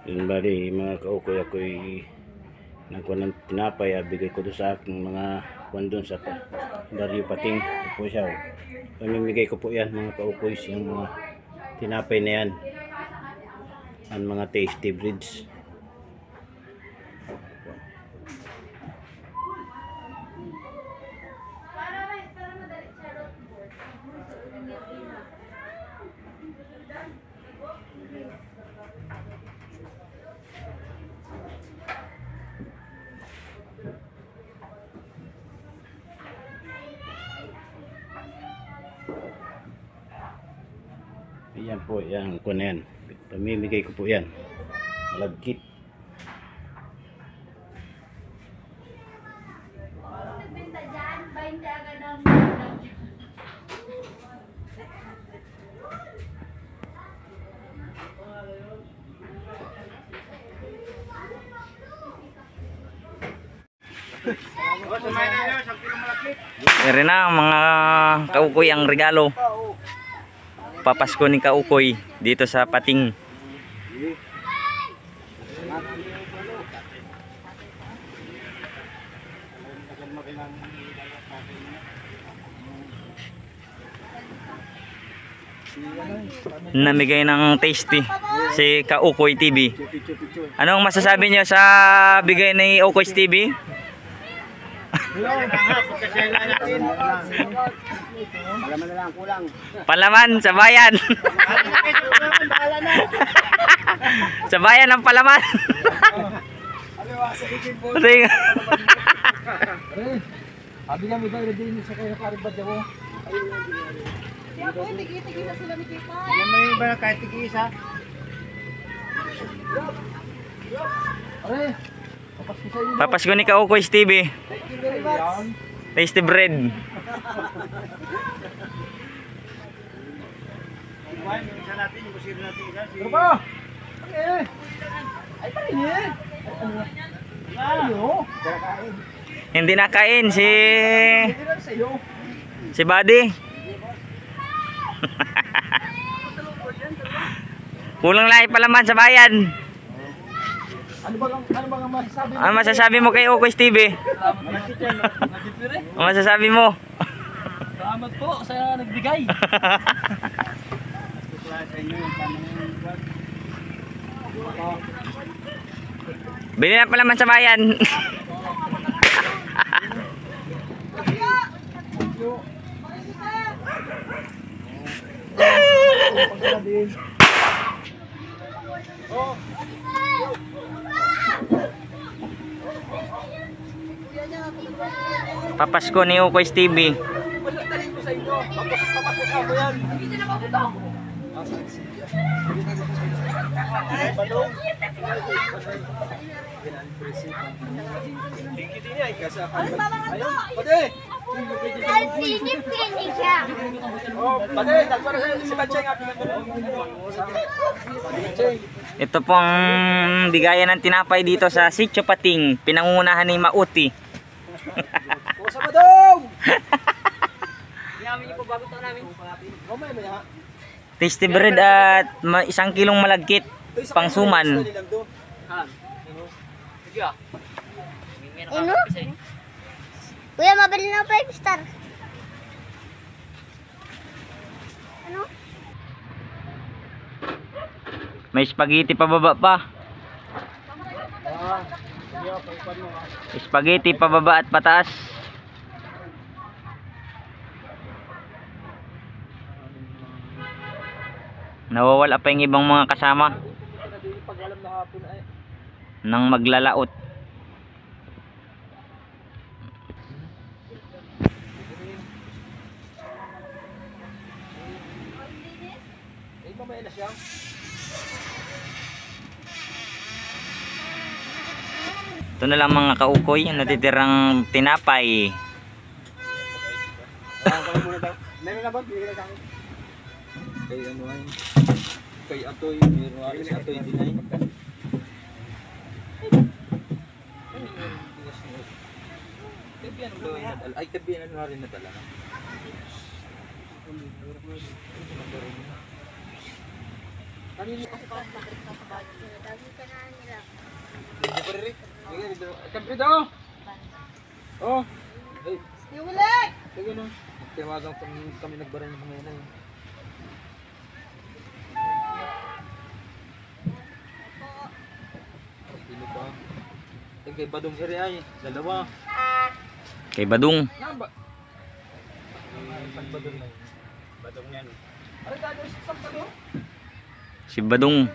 Yun bali mga kaukoy, ako'y nagkuha ng tinapay, bigay ko doon sa aking mga kuwan doon sa Barrio Pating. Ito po siya. Pamimigay ko po yan mga kaukoy, yung mga tinapay na yan. Ang mga tasty breeds. Yan po, yan ko na yan. Pamimigay ko po yan. Malagkit. Ere na mga kaukoy ang regalo. Papasko ni kaukoy dito sa Pating. Namigay ng tasty si Kaukoy TV. Anong masasabi niyo sa bigay ni Ukoy TV? Palaman na lang, kulang. Palaman sa bayan. Sa bayan ng palaman. Abi kami ba din sa kaya karibad daw. Siya po, tigi-tigi na sila ni Kita. Yan may iba na kahit tig-isa. Are, papasko sa inyo. Papasko ni Kaukoy TV. Thank you very much. Tasty bread. Isa natin, yung kusiro natin isa. Ano ba? Eh. Ay pa rin eh. Ano? Kakain. Hindi nakain si Hindi na sa iyo. Buddy. Kulang lang palaman sa bayan. Ano ba ang masasabi? Ano masasabi mo kay Ukoy TV? Ano masasabi mo? Salamat po sa nagbigay. Bili na palaman sa bayan. Papasko ni Ukoy TV. Pagdating ko sa inyo. Papasok ako yan. Hindi na mabuto. Ano ba mga to? Pade! Nalpinip-pinig siya. Pade! Tagpara si Bacheng. Ito pong bigayan ng tinapay dito sa Sitio Pating, pinangungunahan ni Mauti. Kusa mo dong! Yamin niyo po bago ito namin. Maya. Tasty bread at 1 kilong malagkit pang suman. Ano? Kuya, mabili na 5 star. Ano? May spaghetti pababa pa. Spaghetti pababa at pataas. Nawawala pa yung ibang mga kasama nang maglalaot. Ito na lang mga kaukoy, ang natitirang tinapay. Meron na ba? Bigyan na sa akin. Kay ano ay? Kay Atoy, meron ako si Atoy din ay. Ay, tabihan na rin na talaga. Kanino kasi pa? Hindi pa rin. Sige, dito. Siyempre daw. Oh. Ay, Yung ulit! sige no. Tiwagan kami nagbaran ng mga yan. Sino pa? Yung kay Badong Eri ay, dalawa. Kay Badung. Yan ba? Isang Badong na yun. Batong yan. Ano tayo isang Badong? Si Badung.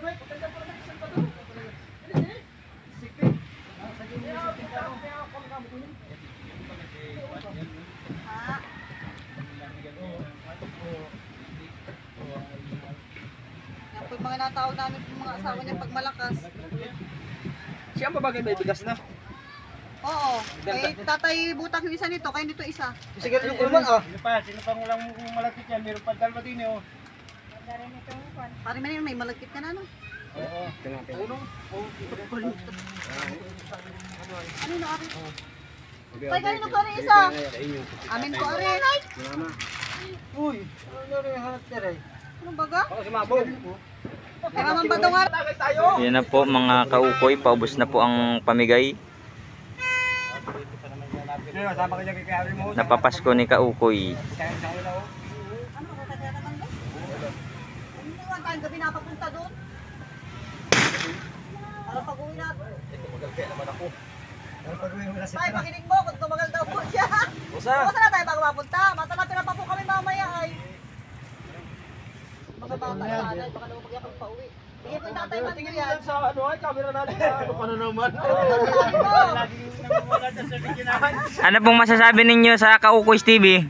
Yan po yung mga natawag namin yung mga asawa niya pag malakas. Siya ba bagay may bigas na? Oo. Eh, tatay butak yung isa nito, kaya nito isa. Sige, yung kurman ah. Sino pang walang malapit yan? Meron pa dalawa din eh. Oh. Pare man yun, may malagkit ka na, no? Oo. Ayun oh. Ano na, Ari? Tay, kanino ko rin isa? Amin ko rin. Uy, ano rin hanap niya rin? Anong baga? Ako si Mabong. Kaya naman ba ito nga? Tagay tayo! Yan na po mga kaukoy. Paubos na po ang pamigay. Sama ka dyan kay Ari mo. Napapasko ni kaukoy. Ano, kaya naman ba? Ano naman tayong gabi napapunta doon? Para pag-uwi natin. Kaya naman ako. Tay, pakinig mo kung tumagal daw po siya. Usa! Bukas na tayo bago mapunta. Matala-tala pa po kami mamaya ay. Mga bata sana, baka naman magyakang pauwi. Sige po yung tatay man Tingin yan. yan sa ano ay camera natin. Ano ka na naman? Ano pong masasabi ninyo sa Kaukoy TV?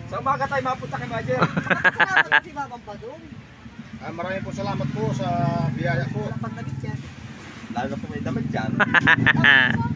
Sa umaga tayo mapunta kay Majer. Salamat si Babang Badong. Maraming po salamat po sa biyaya po. Walang pandamit yan. Lalo po may damit dyan. Tapos,